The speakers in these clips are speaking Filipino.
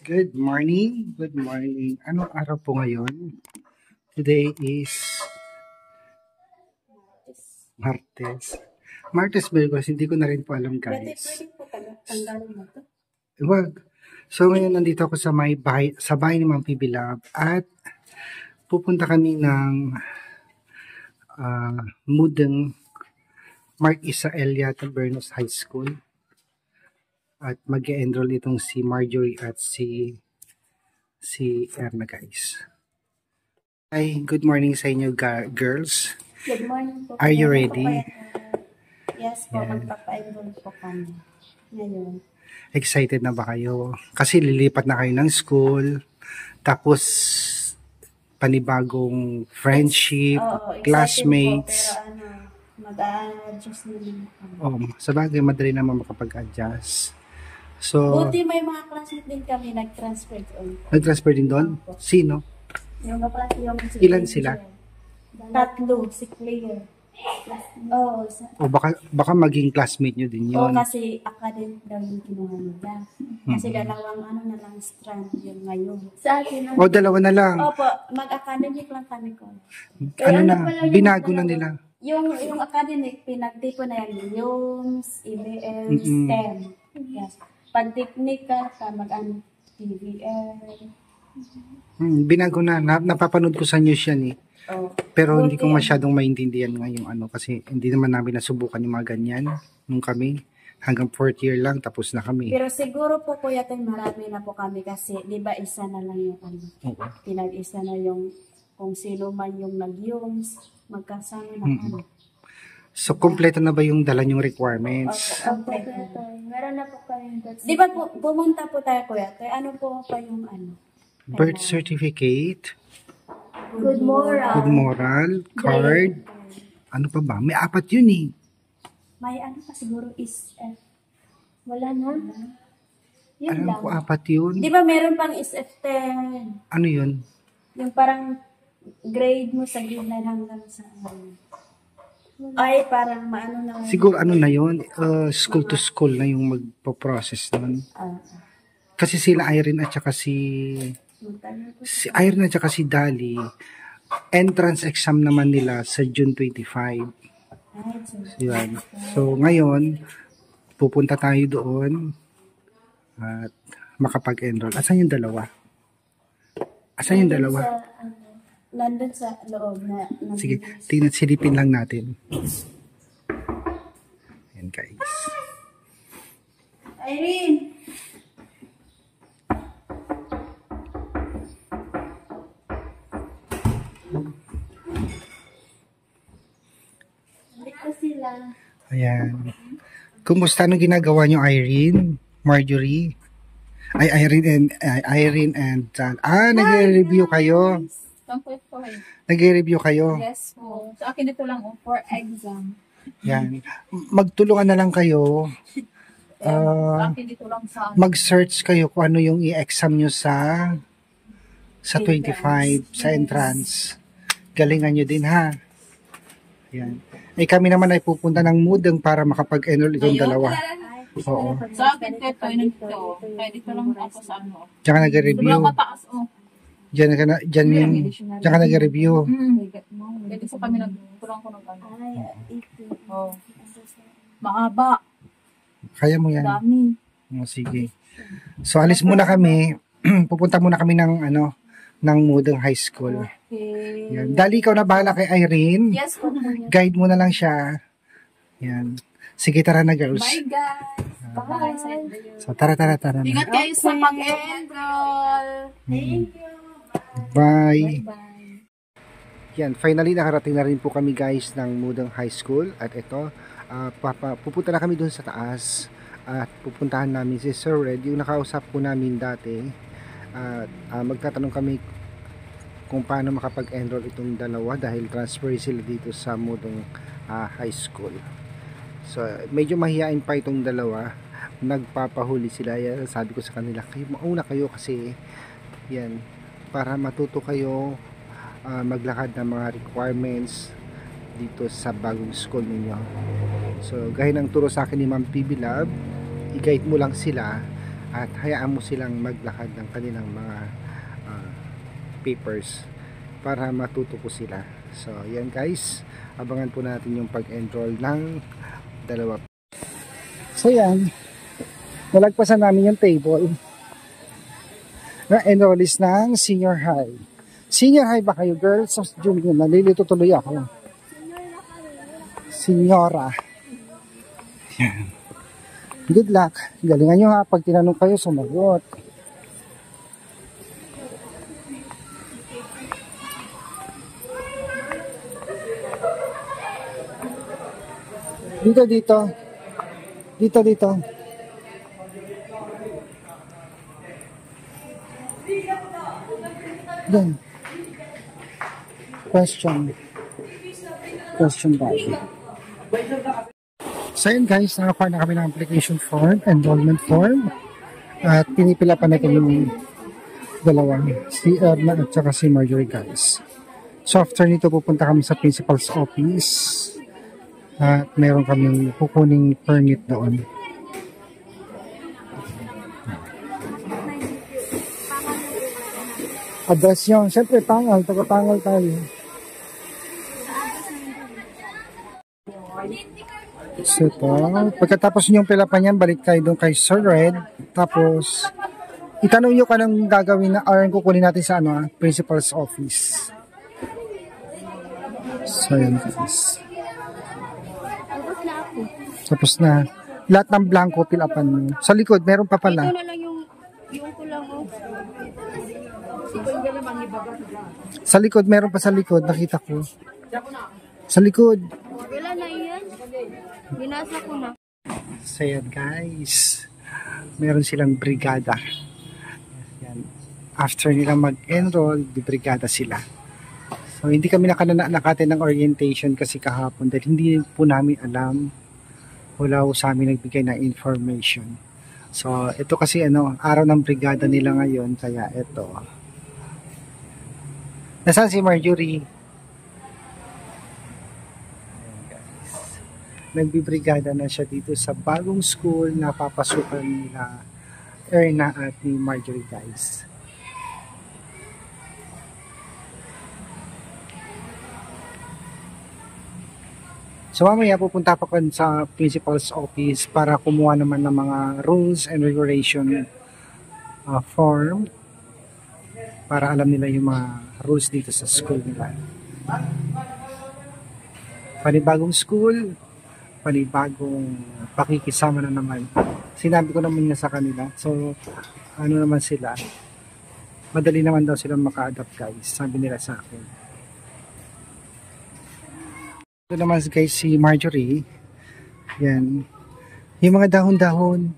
Good morning. Good morning. Anong araw po ngayon? Today is Martes. Martes ba yun? Kasi hindi ko na rin po alam, guys. Pwede po tanggalin mo to. Wag. So ngayon nandito ako sa bahay ni Ma'am PB Lab at pupunta kami ng Mudeng Mark Isa Eliat Bernos High School. At mag-enroll itong si Marjorie at si Erna, guys. Hi, good morning sa inyo, girls. Good morning po. Are you ready? Yes po, magpapa-enroll po kami ngayon. Excited na ba kayo? Kasi lilipat na kayo ng school, tapos panibagong friendship, classmates. Po, pero mag-a-adjust naman kami. Sa bagay, madali naman makapag-adjust. So, buti may mga classmates din kami nag-transfer doon. Nag-transfer din doon? Sino? Yung kaklase yung si Ilan sila? Tatlo, si Claire. Baka maging classmate nyo din yun. Kasi academic daw yung kinuha nila. Kasi dalawang na lang strand yun ngayon. Sa akin. Dalawa na lang. Opo, mag-academic lang kami ko. Binago na nila. Yung academic, pinagtipo na yan. Yung EBS, STEM. Yes. Pag technical ka, TVL. Binago na. Napapanood ko sa news yan eh. Pero hindi ko masyadong maintindihan ngayong kasi hindi naman namin nasubukan yung mga ganyan nung kami. Hanggang 4th year lang, tapos na kami. Pero siguro po kuya tayo marami na po kami kasi di ba isa na lang yung pinag-isa na yung kung sino man yung nag-yums, magkasama na So, kompleto na ba yung dala yung requirements? Kompleto. Meron na po kami. Di ba pumunta po tayo kuya tayo? Ano po pa yung Birth certificate. Good moral. Card. Ano pa ba? May 4 yun eh. May pa siguro is wala na. Yun Alam lang. ko 4 yun. Di ba meron pang SF10? Ano yun? Yung parang grade mo sa grade 9 hanggang sa ay parang maano na. Siguro ano na yun? School to school na yung magpo-process nun. Kasi sila Irene at saka si Irene at saka si Dali, entrance exam naman nila sa June 25. So ngayon, pupunta tayo doon at makapag-enroll. Asan yung dalawa? Nandun sa loob na. Sige, silipin lang natin. Ayan, guys. Irene! Ayan. Kumusta anong ginagawa niyo, Irene? Marjorie? Irene and nagre-review kayo? Nagre-review kayo? Yes po. Sa akin ito lang for exam. Yan. Magtulungan na lang kayo. Sa akin dito lang sa mag-search kayo kung ano yung i-exam nyo sa 25, sa entrance. Galingan nyo din, ha? Yan. Kami naman ay pupunta ng Mudeng para makapag-enroll itong dalawa. Oo. Sa akin ito, kaya dito lang ako sa Diyan ka nag-review. Sobrang mataas, Diyan ka nag-review. Dito po kami nagturang ko ng mahaba. Kaya mo yan. Dami. Sige. So, alis muna kami. Pupunta muna kami ng Mudeng High School. Okay. Yan. Dali, ikaw na bahala kay Irene. Yes po. Guide mo na lang siya. Yan. Sige, tara na, girls. Bye, guys. Bye. So, tara na. Ingat kayo sa pag-enroll. Thank you. Bye. Bye. Yan, finally nakarating na rin po kami, guys, ng Mudeng High School. At ito, pupunta na kami dun sa taas. At pupuntahan namin si Sir Red, yung nakausap po namin dati. At magtatanong kami kung paano makapag-enroll itong dalawa dahil transfer sila dito sa Mudeng High School. So, medyo mahihain pa itong dalawa. Nagpapahuli sila. Yan, sabi ko sa kanila, mauna kayo kasi yan, para matuto kayo maglakad ng mga requirements dito sa bagong school ninyo. So, gaya ng turo sa akin ni Ma'am PB Lab, i-guide mo lang sila at hayaan mo silang maglakad ng kanilang mga ah, papers para matuto po sila. So yan guys, abangan po natin yung pag-enroll ng dalawa. So yan, nalagpasan namin yung table na enrollees ng senior high. Senior high ba kayo girls? So, junior, nalilito tuloy ako. Senyora. Yan. Good luck. Galingan nyo ha. Pag tinanong kayo, sumagot. Dito, dito. Dito, dito. Yan. Question bag. So yun guys, nakakuha na kami ng application form, enrollment form, at pinipila pa natin yung dalawa, si Erna at saka si Marjorie guys. So after nito pupunta kami sa principal's office at meron kaming kukuning permit doon. Address yun, syempre Tangal, taga-Tangal tayo. So ito, pagkatapos nyo pilapan yan, balik tayo doon kay Sir Red. Tapos, itanong nyo ka ng gagawin na or kukunin natin sa principal's office. So yan guys. Tapos na, lahat ng blanco pilapan mo. Sa likod, meron pa pala. Ito na lang yung kulang mo. Sa likod, meron pa sa likod, nakita ko. Sa likod. Wala na yan. Binasa ko na. So yan guys, meron silang brigada. Yan. After nila mag-enroll, di brigada sila. So hindi kami nakate ng orientation kasi kahapon dahil hindi po namin alam. Wala po sa amin nagbigay ng information. So ito kasi araw ng brigada nila ngayon, kaya ito. Nasaan si Marjorie? Nagbibrigada na siya dito sa bagong school na papasukan nila Erna at ni Marjorie guys. So mamaya pupunta pa ko sa principal's office para kumuha naman ng mga rules and regulation form para alam nila yung mga rules dito sa school nila. Panibagong school, panibagong pakikisama na naman. Sinabi ko naman na sa kanila. So, naman sila. Madali naman daw sila maka-adapt guys. Sabi nila sa akin. Ito naman guys si Marjorie. Yan. Yung mga dahon-dahon.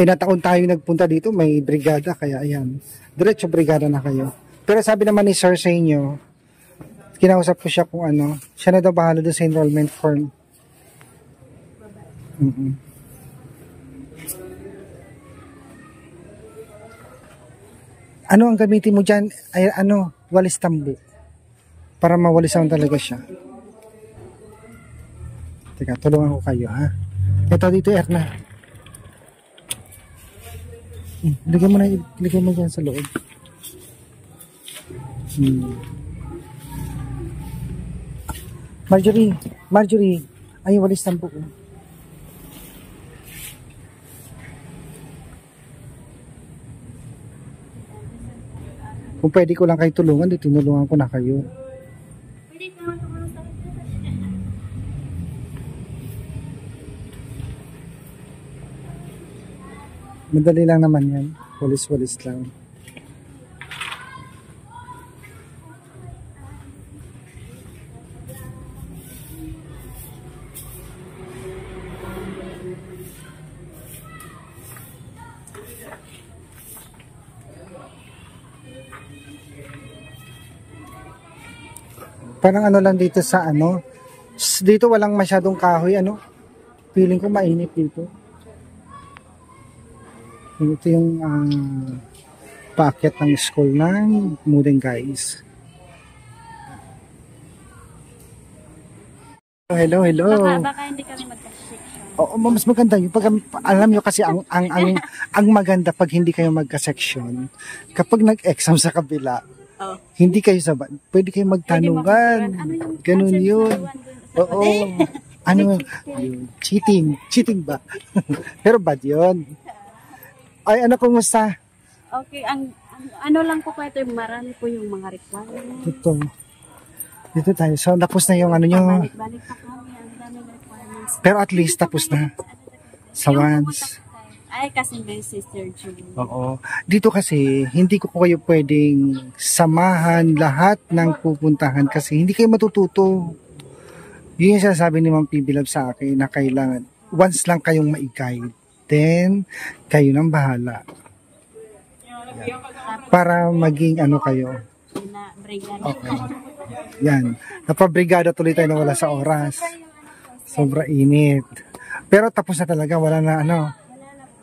Nataon tayo nagpunta dito. May brigada. Kaya ayan. Diretso brigada na kayo. Pero sabi naman ni sir sa inyo, kinausap ko siya kung siya na daw bahala doon sa enrollment form. Ano ang gamitin mo dyan? Ay, walis tambo. Para mawalisan talaga siya. Teka, tulungan ko kayo ha. Ito dito, Erna. Lagyan mo dyan sa loob. Marjorie, ay walis ng buo. Kung pwede ko lang kayo tulungan, di tinulungan ko na kayo. Madali lang naman yan. Walis-walis lang. Parang lang dito sa dito walang masyadong kahoy, feeling ko mainit dito. Ito yung paakyat ng school ng Mudeng guys. Hello. Baka hindi kami magka-section. Oo, mas maganda yun. Pag, alam nyo kasi ang maganda pag hindi kayo magka-section. Kapag nag-exam sa kabila, Oh. hindi kayo sabay. Pwede kayo magtanungan. Ano yung Ganun answer yun. sa one dun sa Oo. Ano, yun. Cheating. Cheating ba? Pero bad yun. Ay, ano, kumusta? Okay, ano lang po ito, marami po yung mga requirements. Dito tayo. So, tapos na yung ano nyo. Balik pa kami, ang daming requirements. Pero at least tapos na. Sa Yung once. pumunta po tayo. Ay, kasi may sister June. Oo. Dito kasi, hindi ko kayo pwedeng samahan lahat ng pupuntahan kasi hindi kayo matututo. Yun yung sinasabi ni Ma'am PB Love sa akin na kailangan, once lang kayong ma-guide, then, kayo nang bahala. Para maging ano kayo. Na brigada. Okay. Yan. Napabrigada tuloy tayo na wala sa oras. Sobra init. Pero tapos na talaga, wala na ano.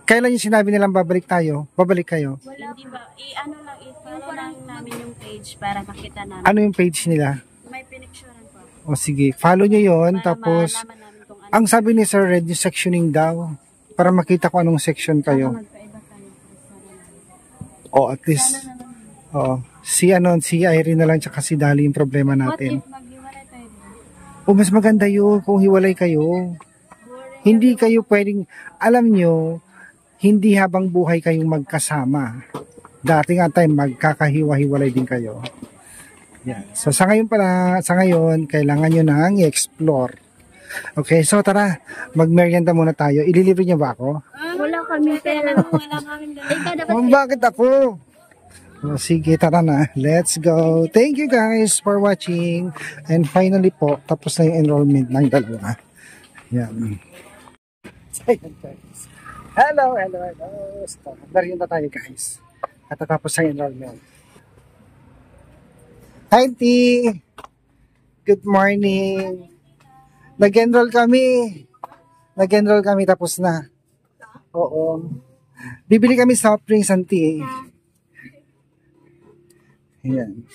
Kailan yung sinabi nilang babalik tayo? Babalik kayo? Hindi ba, i-follow lang namin yung page para makita namin. Ano yung page nila? May pinicturean po. O sige, follow nyo yon. Para Tapos, malaman namin kung ano. ang sabi ni Sir Red, yung sectioning daw. Para makita ko anong section kayo. Magkaiba tayo. O at least, si Irene na lang tsaka si Dali yung problema What natin. if maghiwalay tayo? O mas maganda yun kung hiwalay kayo. Hindi kayo pwedeng, alam nyo, hindi habang buhay kayong magkasama. Dati nga tayo, magkakahiwa-hiwalay din kayo. Yan. So sa ngayon, kailangan nyo nang i-explore. Okay, so tara, magmerienda muna tayo. Ililibre niyo ba ako? Wala kami pera. Wala kami pera. Bakit ako? O, sige, tara na. Let's go. Thank you guys for watching. And finally po, tapos na yung enrollment ng dalawa. Yan. Ayan, guys. Hello. So, merienda tayo guys. Katatapos sa enrollment. Hi, T. Good morning. Nag-enroll kami. Tapos na. Oo. Bibili kami soft drinks, Auntie. Ayan.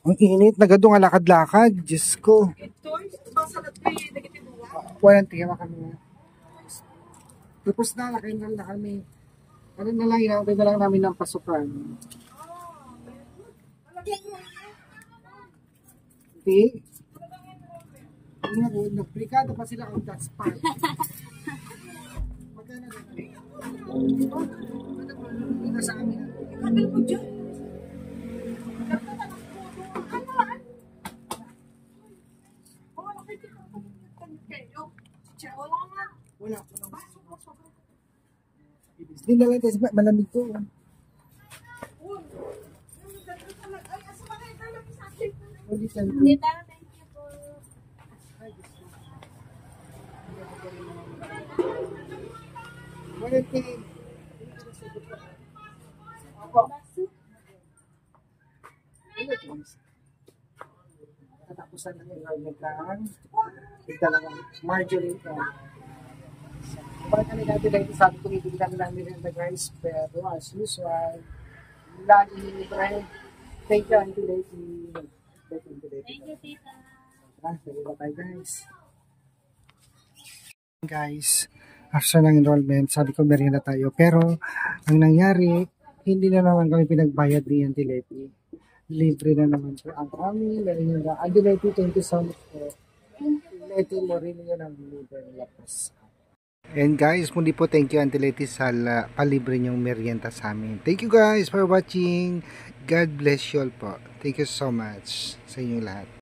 Ang init. Nagadong alakad-lakad. Diyos ko. Walang tiyawa kami na. Tapos na. Naka-enroll na kami. Ano na lang, inaantay na lang namin ng pasukan. Hindi. Nagbrigado pa sila on that spot. Magkano na sa amin. Wala ko lang. Hindi na lang tayo, malamig to. Dita, thank you po. Katapusan ng enrollment lang. Dalawang margarine ka. Kapag kami natin dahil sabi ko, ibigay namin namin ng guys, pero as usual, lagi libre. Thank you, Auntie Lady. Thank you, tita. Pwede ba tayo guys, after ng enrollment, sabi ko merienda tayo. Pero, ang nangyari, hindi na naman kami pinagbayad ni Auntie Lady. Libre na naman po ang aming merienda. Auntie Lady, thank you so much po. Lady mo rin yun ang libre ng lapas. And guys, muli po thank you Auntie Lady sa palibre niyong merienda sa amin. Thank you guys for watching. God bless you all po. Thank you so much sa inyo lahat.